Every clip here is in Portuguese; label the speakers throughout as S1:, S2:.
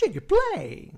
S1: Digplay.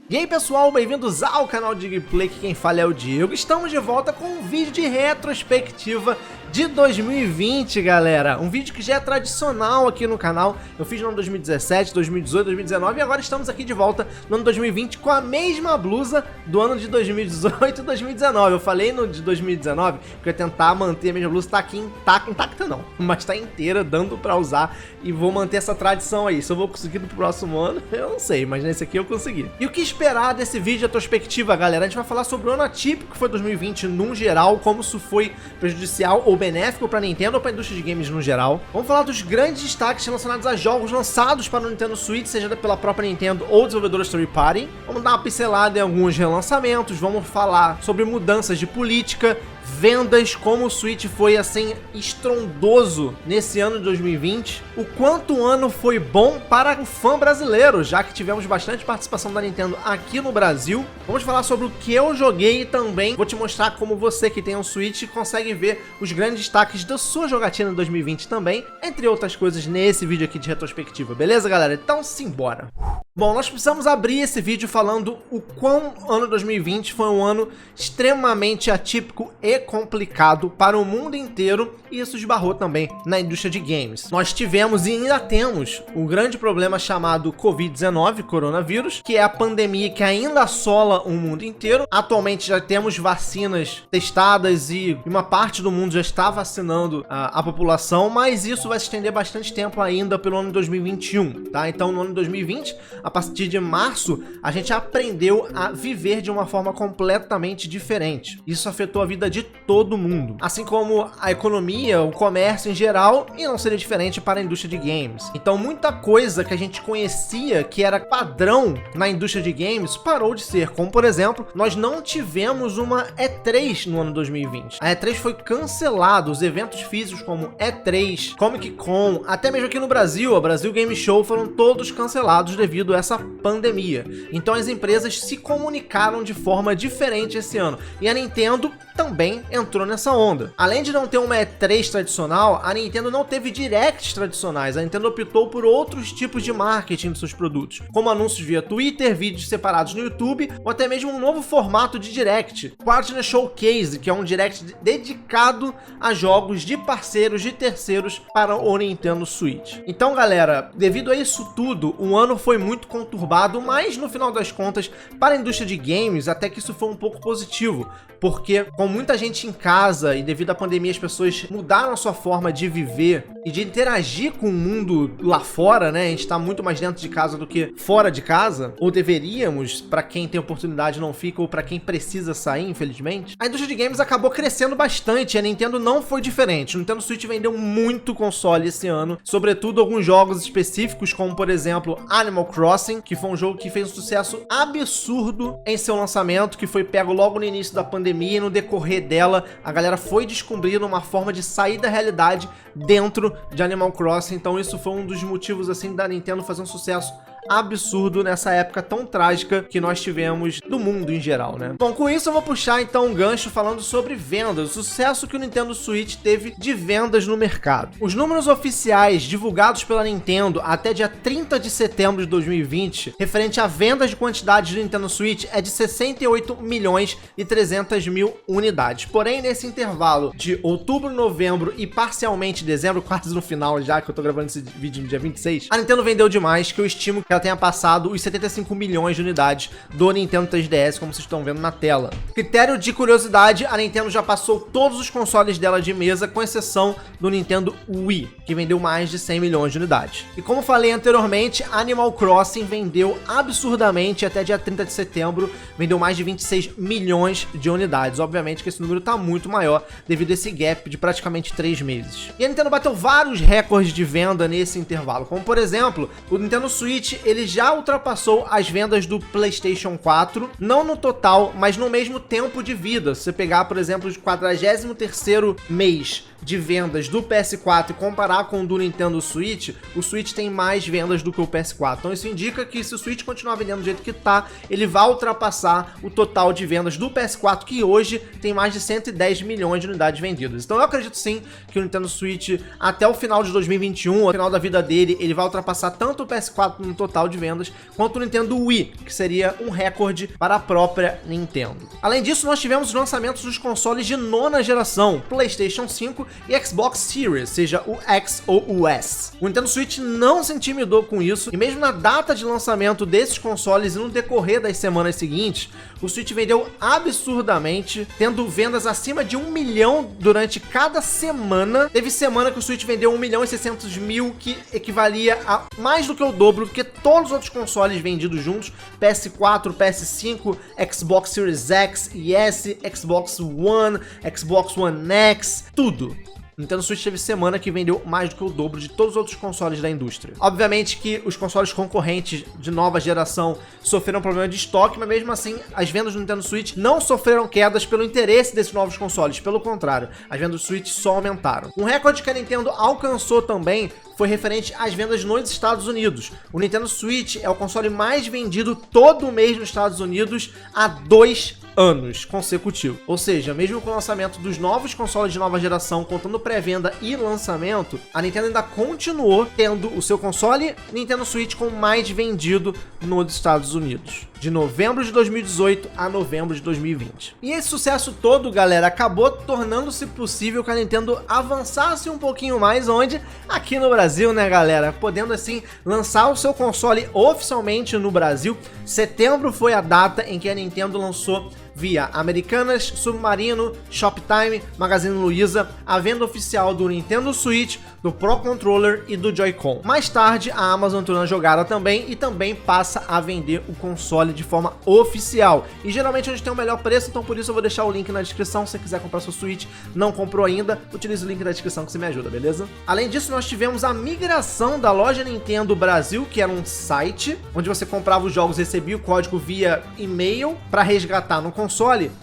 S1: E aí pessoal, bem-vindos ao canal Digplay, que quem fala é o Diego. Estamos de volta com um vídeo de retrospectiva de 2020, galera. Um vídeo que já é tradicional aqui no canal. Eu fiz no ano 2017, 2018, 2019 e agora estamos aqui de volta no ano 2020 com a mesma blusa do ano de 2018 e 2019. Eu falei no de 2019 que eu ia tentar manter a mesma blusa, tá aqui intacta não, mas tá inteira, dando pra usar, e vou manter essa tradição aí. Se eu vou conseguir no próximo ano, eu não sei, mas nesse aqui eu consegui. E o que esperar desse vídeo de retrospectiva, galera? A gente vai falar sobre o ano atípico que foi 2020 num geral, como isso foi prejudicial ou benéfico para a Nintendo ou para a indústria de games no geral. Vamos falar dos grandes destaques relacionados a jogos lançados para o Nintendo Switch, seja pela própria Nintendo ou desenvolvedora Third Party. Vamos dar uma pincelada em alguns relançamentos, vamos falar sobre mudanças de política, vendas, como o Switch foi assim estrondoso nesse ano de 2020, o quanto o ano foi bom para o fã brasileiro, já que tivemos bastante participação da Nintendo aqui no Brasil. Vamos falar sobre o que eu joguei e também vou te mostrar como você que tem um Switch consegue ver os grandes destaques da sua jogatina em 2020 também, entre outras coisas nesse vídeo aqui de retrospectiva, beleza, galera? Então simbora! Bom, nós precisamos abrir esse vídeo falando o quão o ano 2020 foi um ano extremamente atípico e complicado para o mundo inteiro, e isso esbarrou também na indústria de games. Nós tivemos e ainda temos um grande problema chamado Covid-19, coronavírus, que é a pandemia que ainda assola o mundo inteiro. Atualmente já temos vacinas testadas e uma parte do mundo já está vacinando a população, mas isso vai se estender bastante tempo ainda pelo ano 2021, tá? Então no ano 2020, a partir de março, a gente aprendeu a viver de uma forma completamente diferente. Isso afetou a vida de todo mundo, assim como a economia, o comércio em geral, e não seria diferente para a indústria de games. Então muita coisa que a gente conhecia que era padrão na indústria de games parou de ser, como por exemplo, nós não tivemos uma E3 no ano 2020. A E3 foi cancelada, os eventos físicos como E3, Comic Con, até mesmo aqui no Brasil, a Brasil Game Show, foram todos cancelados devido a essa pandemia. Então as empresas se comunicaram de forma diferente esse ano, e a Nintendo também entrou nessa onda. Além de não ter uma E3 tradicional, a Nintendo não teve directs tradicionais. A Nintendo optou por outros tipos de marketing dos seus produtos, como anúncios via Twitter, vídeos separados no YouTube, ou até mesmo um novo formato de direct, Partner Showcase, que é um direct dedicado a jogos de parceiros de terceiros para o Nintendo Switch. Então, galera, devido a isso tudo, o ano foi muito conturbado, mas no final das contas, para a indústria de games, até que isso foi um pouco positivo, porque com muita gente em casa e devido à pandemia as pessoas mudaram a sua forma de viver e de interagir com o mundo lá fora, né? A gente tá muito mais dentro de casa do que fora de casa, ou deveríamos, para quem tem oportunidade não fica, ou para quem precisa sair, infelizmente. A indústria de games acabou crescendo bastante, a Nintendo não foi diferente. O Nintendo Switch vendeu muito console esse ano, sobretudo alguns jogos específicos, como por exemplo Animal Crossing, que foi um jogo que fez um sucesso absurdo em seu lançamento, que foi pego logo no início da pandemia, e no decorrer dela a galera foi descobrindo uma forma de sair da realidade dentro de Animal Crossing. Então isso foi um dos motivos assim da Nintendo fazer um sucesso absurdo nessa época tão trágica que nós tivemos do mundo em geral, né? Bom, com isso eu vou puxar então um gancho falando sobre vendas, o sucesso que o Nintendo Switch teve de vendas no mercado. Os números oficiais divulgados pela Nintendo até dia 30 de setembro de 2020, referente a vendas de quantidades do Nintendo Switch, é de 68 milhões e 300 mil unidades. Porém, nesse intervalo de outubro, novembro e parcialmente dezembro, quase no final já que eu tô gravando esse vídeo no dia 26, a Nintendo vendeu demais, que eu estimo que ela tenha passado os 75 milhões de unidades do Nintendo 3DS, como vocês estão vendo na tela. Critério de curiosidade, a Nintendo já passou todos os consoles dela de mesa, com exceção do Nintendo Wii, que vendeu mais de 100 milhões de unidades. E como falei anteriormente, Animal Crossing vendeu absurdamente até dia 30 de setembro, vendeu mais de 26 milhões de unidades. Obviamente que esse número tá muito maior devido a esse gap de praticamente 3 meses. E a Nintendo bateu vários recordes de venda nesse intervalo, como por exemplo, o Nintendo Switch, ele já ultrapassou as vendas do PlayStation 4, não no total, mas no mesmo tempo de vida. Se você pegar, por exemplo, o 43º mês de vendas do PS4 e comparar com o do Nintendo Switch, o Switch tem mais vendas do que o PS4. Então isso indica que se o Switch continuar vendendo do jeito que tá, ele vai ultrapassar o total de vendas do PS4, que hoje tem mais de 110 milhões de unidades vendidas. Então eu acredito sim que o Nintendo Switch, até o final de 2021, ao final da vida dele, ele vai ultrapassar tanto o PS4 no total total de vendas, quanto o Nintendo Wii, que seria um recorde para a própria Nintendo. Além disso, nós tivemos os lançamentos dos consoles de nona geração, PlayStation 5 e Xbox Series, seja o X ou o S. O Nintendo Switch não se intimidou com isso, e mesmo na data de lançamento desses consoles e no decorrer das semanas seguintes, o Switch vendeu absurdamente, tendo vendas acima de 1 milhão durante cada semana. Teve semana que o Switch vendeu 1.600.000, que equivalia a mais do que o dobro do que todos os outros consoles vendidos juntos, PS4, PS5, Xbox Series X e S, Xbox One, Xbox One X, tudo. Nintendo Switch teve semana que vendeu mais do que o dobro de todos os outros consoles da indústria. Obviamente que os consoles concorrentes de nova geração sofreram problema de estoque, mas mesmo assim as vendas do Nintendo Switch não sofreram quedas pelo interesse desses novos consoles. Pelo contrário, as vendas do Switch só aumentaram. Um recorde que a Nintendo alcançou também foi referente às vendas nos Estados Unidos. O Nintendo Switch é o console mais vendido todo mês nos Estados Unidos há 2 anos consecutivos. Ou seja, mesmo com o lançamento dos novos consoles de nova geração, contando pré-venda e lançamento, a Nintendo ainda continuou tendo o seu console Nintendo Switch com mais vendido nos Estados Unidos, de novembro de 2018 a novembro de 2020. E esse sucesso todo, galera, acabou tornando-se possível que a Nintendo avançasse um pouquinho mais, onde? Aqui no Brasil, né, galera? Podendo, assim, lançar o seu console oficialmente no Brasil. Setembro foi a data em que a Nintendo lançou via Americanas, Submarino, Shoptime, Magazine Luiza, a venda oficial do Nintendo Switch, do Pro Controller e do Joy-Con. Mais tarde, a Amazon entrou na jogada também e também passa a vender o console de forma oficial. E geralmente onde tem o melhor preço, então por isso eu vou deixar o link na descrição. Se você quiser comprar seu Switch, não comprou ainda, utilize o link da descrição que você me ajuda, beleza? Além disso, nós tivemos a migração da loja Nintendo Brasil, que era um site onde você comprava os jogos e recebia o código via e-mail para resgatar no console.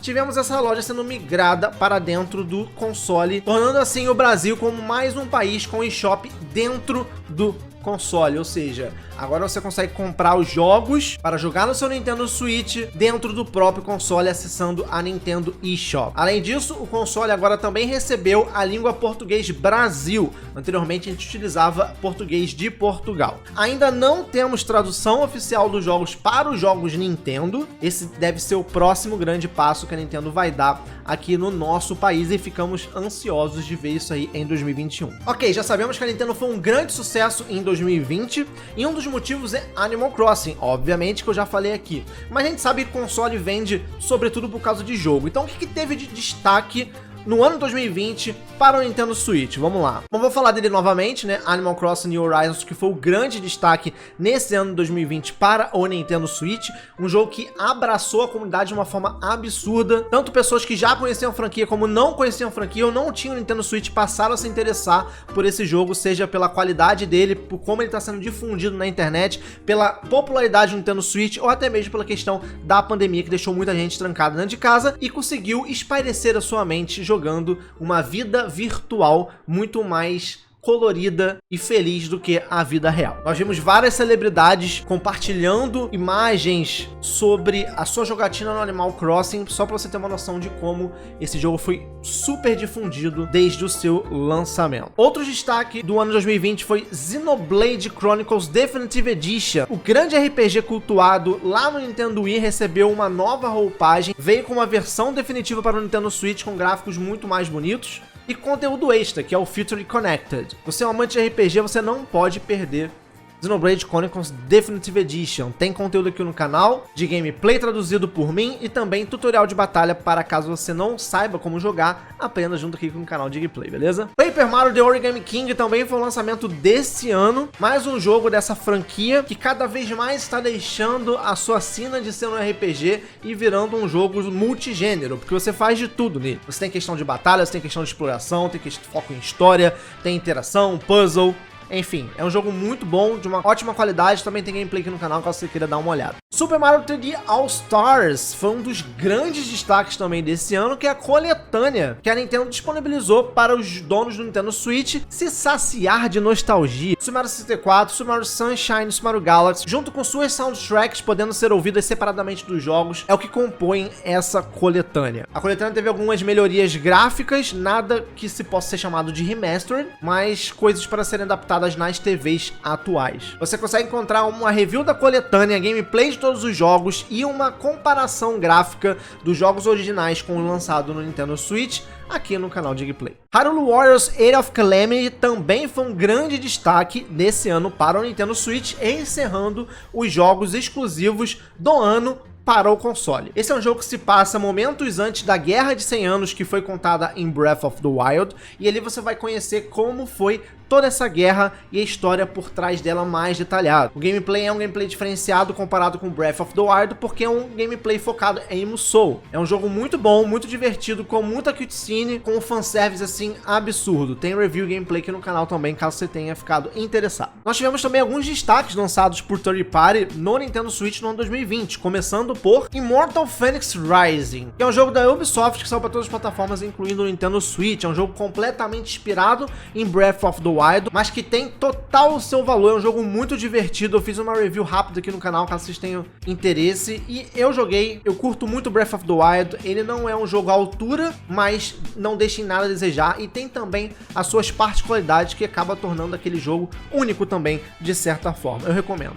S1: Tivemos essa loja sendo migrada para dentro do console, tornando assim o Brasil como mais um país com eShop dentro do console, ou seja, agora você consegue comprar os jogos para jogar no seu Nintendo Switch dentro do próprio console, acessando a Nintendo eShop. Além disso, o console agora também recebeu a língua português Brasil. Anteriormente a gente utilizava português de Portugal. Ainda não temos tradução oficial dos jogos para os jogos Nintendo. Esse deve ser o próximo grande passo que a Nintendo vai dar aqui no nosso país e ficamos ansiosos de ver isso aí em 2021. Ok, já sabemos que a Nintendo foi um grande sucesso em 2020 e um dos motivos é Animal Crossing, obviamente, que eu já falei aqui. Mas a gente sabe que console vende sobretudo por causa de jogo. Então o que teve de destaque no ano 2020 para o Nintendo Switch? Vamos lá. Bom, vou falar dele novamente, né? Animal Crossing New Horizons, que foi o grande destaque nesse ano de 2020 para o Nintendo Switch. Um jogo que abraçou a comunidade de uma forma absurda. Tanto pessoas que já conheciam a franquia como não conheciam a franquia ou não tinham o Nintendo Switch passaram a se interessar por esse jogo, seja pela qualidade dele, por como ele está sendo difundido na internet, pela popularidade do Nintendo Switch ou até mesmo pela questão da pandemia, que deixou muita gente trancada dentro de casa e conseguiu espairecer a sua mente jogando uma vida virtual muito mais colorida e feliz do que a vida real. Nós vimos várias celebridades compartilhando imagens sobre a sua jogatina no Animal Crossing, só para você ter uma noção de como esse jogo foi super difundido desde o seu lançamento. Outro destaque do ano 2020 foi Xenoblade Chronicles Definitive Edition. O grande RPG cultuado lá no Nintendo Wii recebeu uma nova roupagem, veio com uma versão definitiva para o Nintendo Switch com gráficos muito mais bonitos e conteúdo extra, que é o Future Connected. Você é um amante de RPG, você não pode perder Xenoblade Chronicles Definitive Edition. Tem conteúdo aqui no canal de gameplay traduzido por mim e também tutorial de batalha para caso você não saiba como jogar, aprenda junto aqui com o canal de gameplay, beleza? Paper Mario The Origami King também foi um lançamento desse ano, mais um jogo dessa franquia que cada vez mais está deixando a sua sina de ser um RPG e virando um jogo multigênero, porque você faz de tudo nele. Você tem questão de batalha, você tem questão de exploração, tem foco em história, tem interação, puzzle. Enfim, é um jogo muito bom, de uma ótima qualidade, também tem gameplay aqui no canal caso você queira dar uma olhada. Super Mario 3D All Stars foi um dos grandes destaques também desse ano, que é a coletânea que a Nintendo disponibilizou para os donos do Nintendo Switch se saciar de nostalgia. Super Mario 64, Super Mario Sunshine, Super Mario Galaxy, junto com suas soundtracks podendo ser ouvidas separadamente dos jogos, é o que compõe essa coletânea. A coletânea teve algumas melhorias gráficas, nada que se possa ser chamado de remastered, mas coisas para serem adaptadas nas TVs atuais. Você consegue encontrar uma review da coletânea, gameplay de todos os jogos e uma comparação gráfica dos jogos originais com o lançado no Nintendo Switch aqui no canal Digplay. Hyrule Warriors Age of Calamity também foi um grande destaque nesse ano para o Nintendo Switch, encerrando os jogos exclusivos do ano para o console. Esse é um jogo que se passa momentos antes da Guerra de 100 Anos, que foi contada em Breath of the Wild, e ali você vai conhecer como foi toda essa guerra e a história por trás dela mais detalhada. O gameplay é um gameplay diferenciado comparado com Breath of the Wild, porque é um gameplay focado em Musou. É um jogo muito bom, muito divertido, com muita cutscene, com um fanservice assim absurdo. Tem review e gameplay aqui no canal também, caso você tenha ficado interessado. Nós tivemos também alguns destaques lançados por third party no Nintendo Switch no ano 2020, começando por Immortal Phoenix Rising, que é um jogo da Ubisoft que saiu para todas as plataformas, incluindo o Nintendo Switch. É um jogo completamente inspirado em Breath of the Wild, mas que tem total o seu valor. É um jogo muito divertido. Eu fiz uma review rápida aqui no canal, caso vocês tenham interesse, e eu joguei. Eu curto muito Breath of the Wild. Ele não é um jogo à altura, mas não deixa em nada a desejar, e tem também as suas particularidades que acaba tornando aquele jogo único também, de certa forma. Eu recomendo.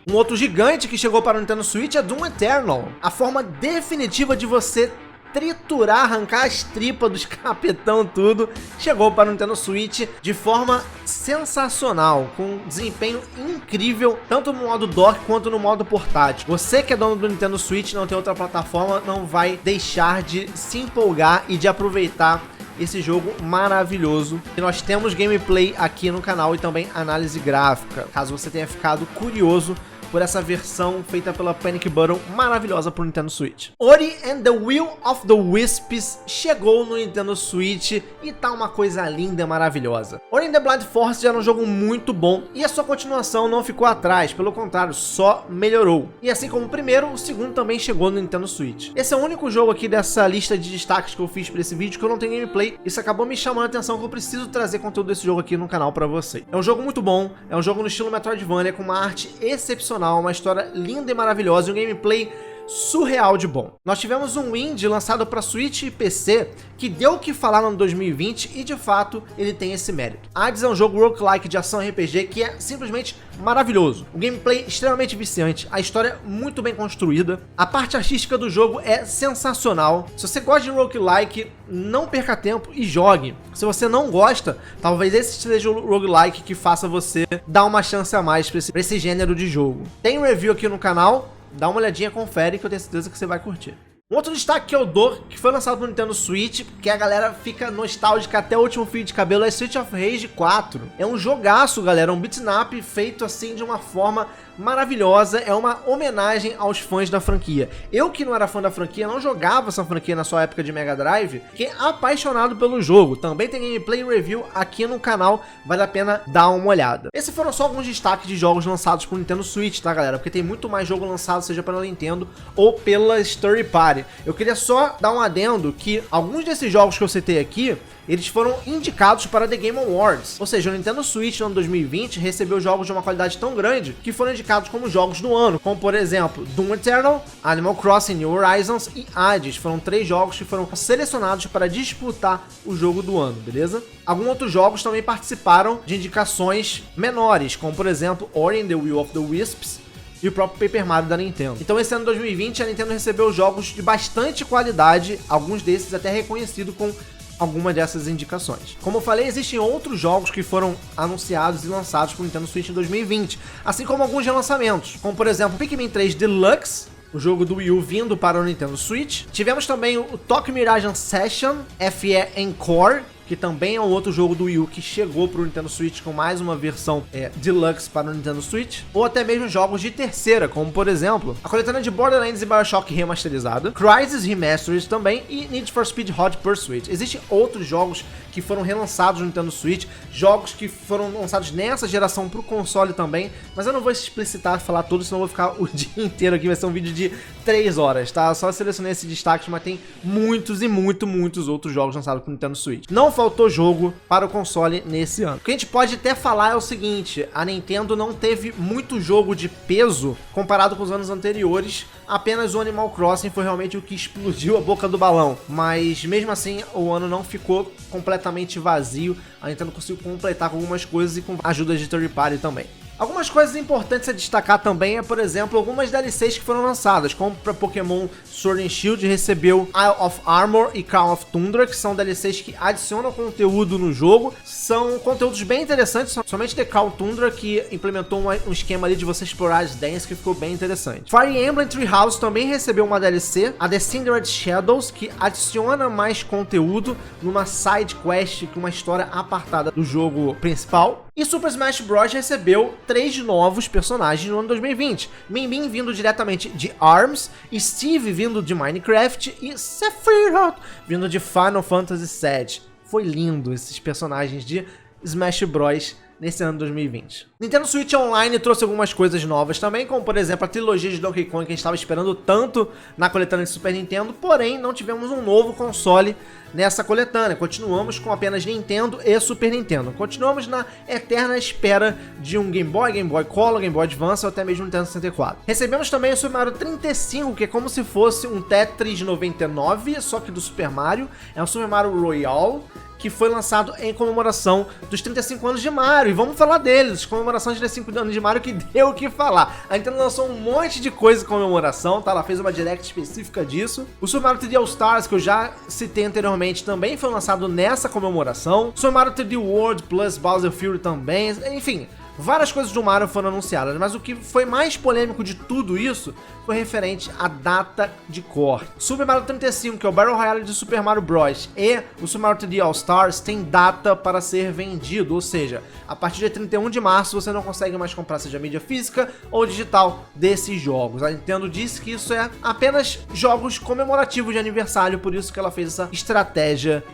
S1: Um outro gigante que chegou para o Nintendo Switch é Doom Eternal, a forma definitiva de você triturar, arrancar as tripas dos capetão, tudo, chegou para o Nintendo Switch de forma sensacional, com desempenho incrível, tanto no modo dock quanto no modo portátil. Você que é dono do Nintendo Switch, não tem outra plataforma, não vai deixar de se empolgar e de aproveitar esse jogo maravilhoso. E nós temos gameplay aqui no canal e também análise gráfica, caso você tenha ficado curioso por essa versão feita pela Panic Button maravilhosa pro Nintendo Switch. Ori and the Will of the Wisps chegou no Nintendo Switch e tá uma coisa linda e maravilhosa. Ori and the Blind Forest já era um jogo muito bom e a sua continuação não ficou atrás, pelo contrário, só melhorou. E assim como o primeiro, o segundo também chegou no Nintendo Switch. Esse é o único jogo aqui dessa lista de destaques que eu fiz para esse vídeo que eu não tenho gameplay. Isso acabou me chamando a atenção que eu preciso trazer conteúdo desse jogo aqui no canal para você. É um jogo muito bom, é um jogo no estilo Metroidvania com uma arte excepcional, uma história linda e maravilhosa e um gameplay surreal de bom. Nós tivemos um indie lançado para Switch e PC que deu o que falar no ano 2020 e de fato ele tem esse mérito. Hades é um jogo roguelike de ação RPG que é simplesmente maravilhoso. O gameplay extremamente viciante, a história muito bem construída, a parte artística do jogo é sensacional. Se você gosta de roguelike, não perca tempo e jogue. Se você não gosta, talvez esse seja o roguelike que faça você dar uma chance a mais para esse gênero de jogo. Tem review aqui no canal, dá uma olhadinha, confere que eu tenho certeza que você vai curtir. Um outro destaque que eu dou, que foi lançado no Nintendo Switch, que a galera fica nostálgica até o último fio de cabelo, é Streets of Rage 4. É um jogaço, galera, um beat'em up feito assim de uma forma maravilhosa, é uma homenagem aos fãs da franquia. Eu que não era fã da franquia, não jogava essa franquia na sua época de Mega Drive, fiquei apaixonado pelo jogo. Também tem gameplay e review aqui no canal, vale a pena dar uma olhada. Esses foram só alguns destaques de jogos lançados pro Nintendo Switch, tá galera? Porque tem muito mais jogo lançado, seja pela Nintendo ou pela third party. Eu queria só dar um adendo que alguns desses jogos que eu citei aqui, eles foram indicados para The Game Awards. Ou seja, o Nintendo Switch no ano 2020 recebeu jogos de uma qualidade tão grande que foram indicados como jogos do ano, como por exemplo Doom Eternal, Animal Crossing New Horizons e Hades. Foram 3 jogos que foram selecionados para disputar o jogo do ano, beleza? Alguns outros jogos também participaram de indicações menores, como por exemplo Ori and the Will of the Wisps e o próprio Paper Mario da Nintendo. Então esse ano 2020 a Nintendo recebeu jogos de bastante qualidade, alguns desses até reconhecidos com alguma dessas indicações. Como eu falei, existem outros jogos que foram anunciados e lançados para o Nintendo Switch em 2020, assim como alguns relançamentos, como por exemplo Pikmin 3 Deluxe, o jogo do Wii U vindo para o Nintendo Switch. Tivemos também o Tokyo Mirage Session FE Encore, que também é um outro jogo do Wii U que chegou pro Nintendo Switch com mais uma versão Deluxe para o Nintendo Switch, ou até mesmo jogos de terceira, como por exemplo, a coletânea de Borderlands e BioShock remasterizada, Crysis Remastered também e Need for Speed Hot Pursuit. Existem outros jogos que foram relançados no Nintendo Switch, jogos que foram lançados nessa geração pro console também, mas eu não vou explicitar, falar tudo, senão eu vou ficar o dia inteiro aqui, vai ser um vídeo de 3 horas, tá? Eu só selecionei esses destaques, mas tem muitos e muitos outros jogos lançados pro Nintendo Switch. Não faltou jogo para o console nesse ano. O que a gente pode até falar é o seguinte, a Nintendo não teve muito jogo de peso comparado com os anos anteriores, apenas o Animal Crossing foi realmente o que explodiu a boca do balão, mas mesmo assim o ano não ficou completamente vazio, a Nintendo conseguiu completar com algumas coisas e com a ajuda de third party também. Algumas coisas importantes a destacar também é, por exemplo, algumas DLCs que foram lançadas, como para Pokémon Sword and Shield recebeu Isle of Armor e Crown of Tundra, que são DLCs que adicionam conteúdo no jogo, são conteúdos bem interessantes, somente The Crown Tundra que implementou um esquema ali de você explorar as dens que ficou bem interessante. Fire Emblem Three Houses também recebeu uma DLC, a The Cindered Shadows, que adiciona mais conteúdo numa side quest, com uma história apartada do jogo principal. E Super Smash Bros. Recebeu 3 novos personagens no ano 2020. Min Min vindo diretamente de ARMS, Steve vindo de Minecraft e Sephiroth vindo de Final Fantasy VII. Foi lindo esses personagens de Smash Bros. Nesse ano 2020. Nintendo Switch Online trouxe algumas coisas novas também, como por exemplo a trilogia de Donkey Kong que a gente estava esperando tanto na coletânea de Super Nintendo, porém não tivemos um novo console nessa coletânea. Continuamos com apenas Nintendo e Super Nintendo. Continuamos na eterna espera de um Game Boy, Game Boy Color, Game Boy Advance ou até mesmo Nintendo 64. Recebemos também o Super Mario 35, que é como se fosse um Tetris 99, só que do Super Mario. É um Super Mario Royale, que foi lançado em comemoração dos 35 anos de Mario. E vamos falar deles, comemoração de 35 anos de Mario que deu o que falar. A Nintendo lançou um monte de coisa em comemoração, tá? Ela fez uma direct específica disso. O Super Mario 3D All Stars, que eu já citei anteriormente, também foi lançado nessa comemoração. Super Mario 3D World Plus Bowser Fury também, enfim. Várias coisas do Mario foram anunciadas, mas o que foi mais polêmico de tudo isso foi referente à data de corte. Super Mario 35, que é o Battle Royale de Super Mario Bros. E o Super Mario 3D All Stars tem data para ser vendido, ou seja, a partir de 31 de março você não consegue mais comprar, seja mídia física ou digital, desses jogos. A Nintendo disse que isso é apenas jogos comemorativos de aniversário, por isso que ela fez essa estratégia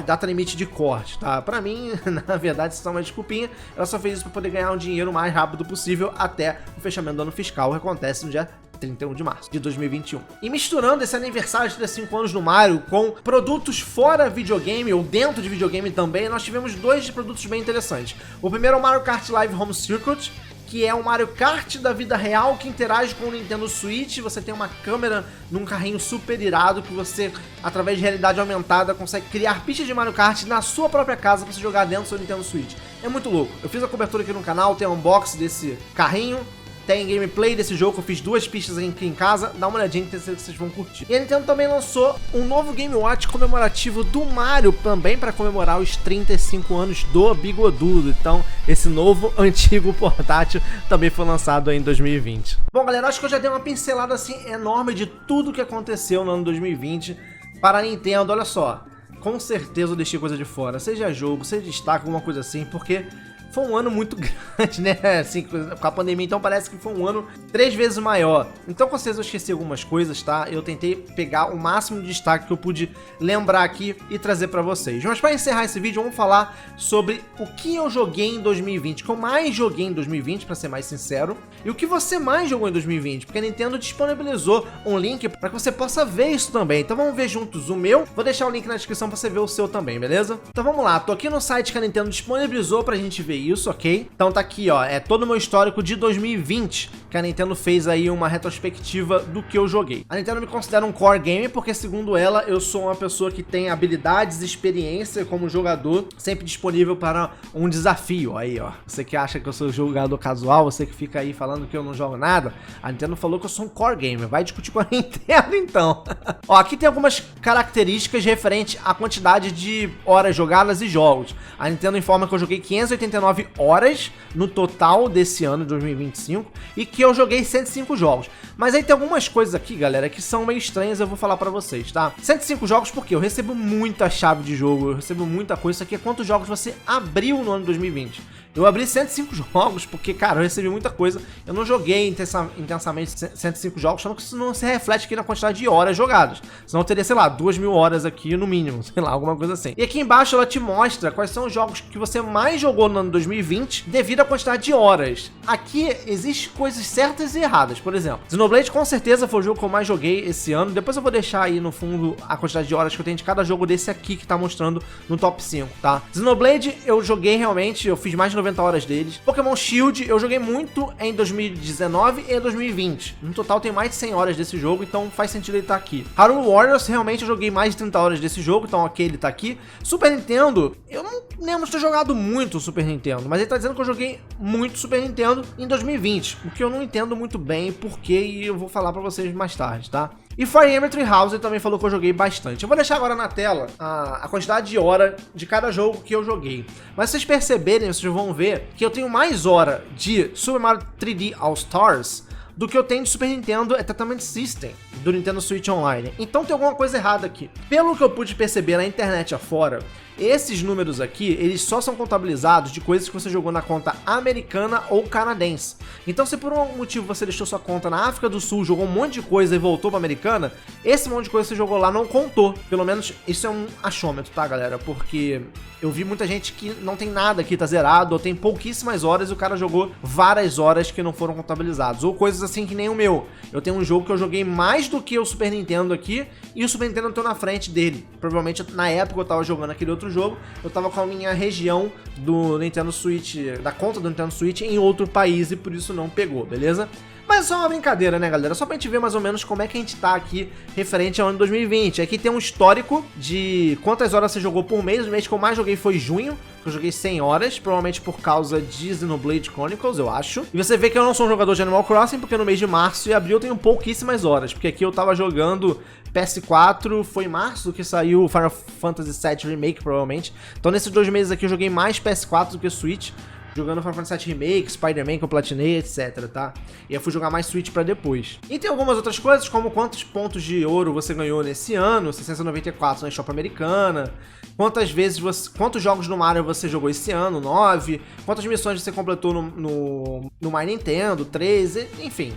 S1: data limite de corte, tá? Pra mim, na verdade, isso é uma desculpinha, ela só fez isso para poder ganhar um dinheiro o mais rápido possível até o fechamento do ano fiscal, que acontece no dia 31 de março de 2021. E misturando esse aniversário de 35 anos no Mario com produtos fora videogame ou dentro de videogame também, nós tivemos 2 produtos bem interessantes. O primeiro é o Mario Kart Live Home Circuit, que é um Mario Kart da vida real que interage com o Nintendo Switch. Você tem uma câmera num carrinho super irado que você, através de realidade aumentada, consegue criar pistas de Mario Kart na sua própria casa para você jogar dentro do seu Nintendo Switch. É muito louco. Eu fiz a cobertura aqui no canal, tem um unboxing desse carrinho, tem gameplay desse jogo, eu fiz 2 pistas aqui em casa, dá uma olhadinha que tenho certeza que vocês vão curtir. E a Nintendo também lançou um novo Game Watch comemorativo do Mario, também para comemorar os 35 anos do Bigodudo. Então, esse novo, antigo portátil também foi lançado em 2020. Bom, galera, acho que eu já dei uma pincelada assim enorme de tudo que aconteceu no ano 2020 para a Nintendo. Olha só, com certeza eu deixei coisa de fora, seja jogo, seja destaque, alguma coisa assim, porque foi um ano muito grande, né? Assim, com a pandemia, então parece que foi um ano 3 vezes maior. Então, com certeza eu esqueci algumas coisas, tá? Eu tentei pegar o máximo de destaque que eu pude lembrar aqui e trazer pra vocês. Mas para encerrar esse vídeo, vamos falar sobre o que eu joguei em 2020, o que eu mais joguei em 2020, pra ser mais sincero, e o que você mais jogou em 2020, porque a Nintendo disponibilizou um link para que você possa ver isso também. Então vamos ver juntos o meu. Vou deixar o link na descrição pra você ver o seu também, beleza? Então vamos lá, tô aqui no site que a Nintendo disponibilizou pra gente ver isso, ok? Então tá aqui, ó, é todo o meu histórico de 2020, que a Nintendo fez aí uma retrospectiva do que eu joguei. A Nintendo me considera um core gamer, porque segundo ela, eu sou uma pessoa que tem habilidades e experiência como jogador, sempre disponível para um desafio. Aí, ó, você que acha que eu sou jogador casual, você que fica aí falando que eu não jogo nada, a Nintendo falou que eu sou um core gamer, vai discutir com a Nintendo então. Ó, aqui tem algumas características referentes à quantidade de horas jogadas e jogos. A Nintendo informa que eu joguei 589 119 horas no total desse ano de 2025 e que eu joguei 105 jogos. Mas aí tem algumas coisas aqui, galera, que são meio estranhas, eu vou falar pra vocês, tá? 105 jogos porque eu recebo muita chave de jogo, eu recebo muita coisa. Isso aqui é quantos jogos você abriu no ano de 2020. Eu abri 105 jogos porque, cara, eu recebi muita coisa. Eu não joguei intensamente 105 jogos, só que isso não se reflete aqui na quantidade de horas jogadas. Senão eu teria, sei lá, 2.000 horas aqui no mínimo, sei lá, alguma coisa assim. E aqui embaixo ela te mostra quais são os jogos que você mais jogou no ano 2020 devido à quantidade de horas. Aqui existem coisas certas e erradas, por exemplo. Xenoblade com certeza foi o jogo que eu mais joguei esse ano. Depois eu vou deixar aí no fundo a quantidade de horas que eu tenho de cada jogo desse aqui que tá mostrando no top 5, tá? Xenoblade eu joguei realmente, eu fiz mais de 90 horas deles. Pokémon Shield eu joguei muito em 2019 e 2020. No total tem mais de 100 horas desse jogo, então faz sentido ele estar aqui. Hyrule Warriors realmente eu joguei mais de 30 horas desse jogo, então ok, ele tá aqui. Super Nintendo, eu não lembro de ter jogado muito o Super Nintendo, mas ele tá dizendo que eu joguei muito Super Nintendo em 2020, o que eu não entendo muito bem porquê e eu vou falar pra vocês mais tarde, tá? E Fire Emblem Treehouse também falou que eu joguei bastante. Eu vou deixar agora na tela a quantidade de hora de cada jogo que eu joguei. Mas se vocês perceberem, vocês vão ver que eu tenho mais hora de Super Mario 3D All Stars do que eu tenho de Super Nintendo Entertainment System, do Nintendo Switch Online. Então tem alguma coisa errada aqui. Pelo que eu pude perceber na internet afora, esses números aqui, eles só são contabilizados de coisas que você jogou na conta americana ou canadense. Então se por um motivo você deixou sua conta na África do Sul, jogou um monte de coisa e voltou pra americana, esse monte de coisa que você jogou lá não contou. Pelo menos isso é um achômetro, tá, galera? Porque eu vi muita gente que não tem nada aqui, tá zerado, ou tem pouquíssimas horas e o cara jogou várias horas que não foram contabilizadas. Ou coisas assim que nem o meu. Eu tenho um jogo que eu joguei mais do que o Super Nintendo aqui e o Super Nintendo eu tô na frente dele. Provavelmente na época eu tava jogando aquele outro jogo, eu tava com a minha região do Nintendo Switch, da conta do Nintendo Switch em outro país e por isso não pegou, beleza? Mas é só uma brincadeira, né, galera? Só pra gente ver mais ou menos como é que a gente tá aqui referente ao ano 2020. Aqui tem um histórico de quantas horas você jogou por mês. O mês que eu mais joguei foi junho, que eu joguei 100 horas, provavelmente por causa de Xenoblade Chronicles, eu acho. E você vê que eu não sou um jogador de Animal Crossing, porque no mês de março e abril eu tenho pouquíssimas horas, porque aqui eu tava jogando PS4, foi em março que saiu o Final Fantasy VII Remake, provavelmente. Então nesses 2 meses aqui eu joguei mais PS4 do que Switch, jogando Final Fantasy VII Remake, Spider-Man que eu platinei, etc, tá? E eu fui jogar mais Switch pra depois. E tem algumas outras coisas, como quantos pontos de ouro você ganhou nesse ano, 694 na Shop Americana, quantos jogos no Mario você jogou esse ano, 9, quantas missões você completou no My Nintendo, 13, enfim.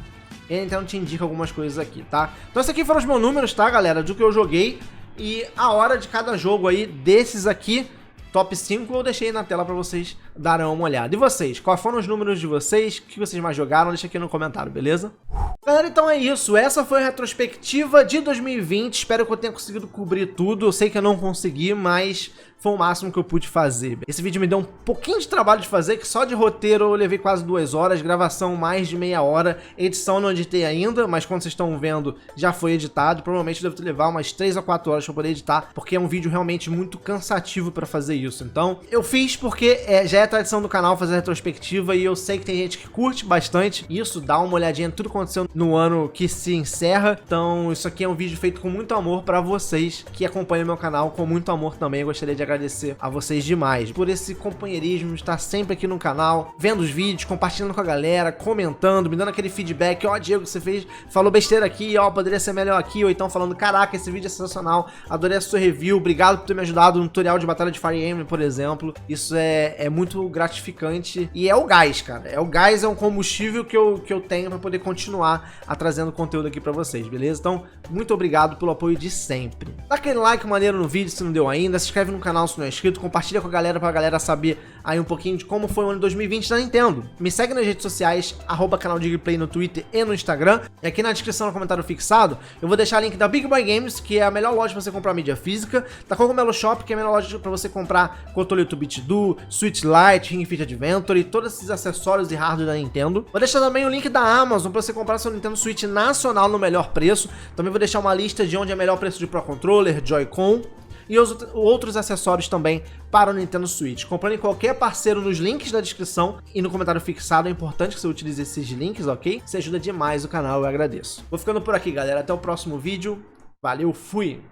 S1: E a Nintendo te indica algumas coisas aqui, tá? Então esses aqui foram os meus números, tá, galera, do que eu joguei e a hora de cada jogo aí desses aqui. Top 5 eu deixei na tela pra vocês darem uma olhada. E vocês? Quais foram os números de vocês? O que vocês mais jogaram? Deixa aqui no comentário, beleza? Galera, então é isso. Essa foi a retrospectiva de 2020. Espero que eu tenha conseguido cobrir tudo. Eu sei que eu não consegui, mas foi o máximo que eu pude fazer. Esse vídeo me deu um pouquinho de trabalho de fazer, que só de roteiro eu levei quase 2 horas, gravação mais de meia hora, edição não editei ainda, mas quando vocês estão vendo já foi editado. Provavelmente eu devo levar umas 3 a 4 horas pra poder editar, porque é um vídeo realmente muito cansativo pra fazer isso. Então eu fiz porque já é tradição do canal fazer retrospectiva e eu sei que tem gente que curte bastante isso, dá uma olhadinha em tudo que aconteceu no ano que se encerra. Então isso aqui é um vídeo feito com muito amor pra vocês que acompanham meu canal com muito amor também. Eu gostaria de agradecer a vocês demais por esse companheirismo, estar sempre aqui no canal, vendo os vídeos, compartilhando com a galera, comentando, me dando aquele feedback, ó, Diego, você falou besteira aqui, ó, poderia ser melhor aqui, ou então falando, caraca, esse vídeo é sensacional, adorei a sua review, obrigado por ter me ajudado no tutorial de batalha de Fire Emblem, por exemplo. Isso é muito gratificante e é o gás, cara, é um combustível que eu tenho pra poder continuar trazendo conteúdo aqui pra vocês, beleza? Então, muito obrigado pelo apoio de sempre. Dá aquele like maneiro no vídeo se não deu ainda, se inscreve no canal se não é inscrito, compartilha com a galera pra galera saber aí um pouquinho de como foi o ano 2020 da Nintendo. Me segue nas redes sociais, @canal Digplay no Twitter e no Instagram. E aqui na descrição, no comentário fixado, eu vou deixar o link da Big Boy Games, que é a melhor loja pra você comprar mídia física, da Cogumelo Shop, que é a melhor loja pra você comprar controle YouTube Do, Switch Lite, Ring Fit Adventure e todos esses acessórios e hardware da Nintendo. Vou deixar também o link da Amazon pra você comprar seu Nintendo Switch nacional no melhor preço. Também vou deixar uma lista de onde é melhor preço de Pro Controller, Joy-Con e os outros acessórios também para o Nintendo Switch. Comprando em qualquer parceiro nos links da descrição e no comentário fixado, é importante que você utilize esses links, ok? Você ajuda demais o canal, eu agradeço. Vou ficando por aqui, galera. Até o próximo vídeo. Valeu, fui!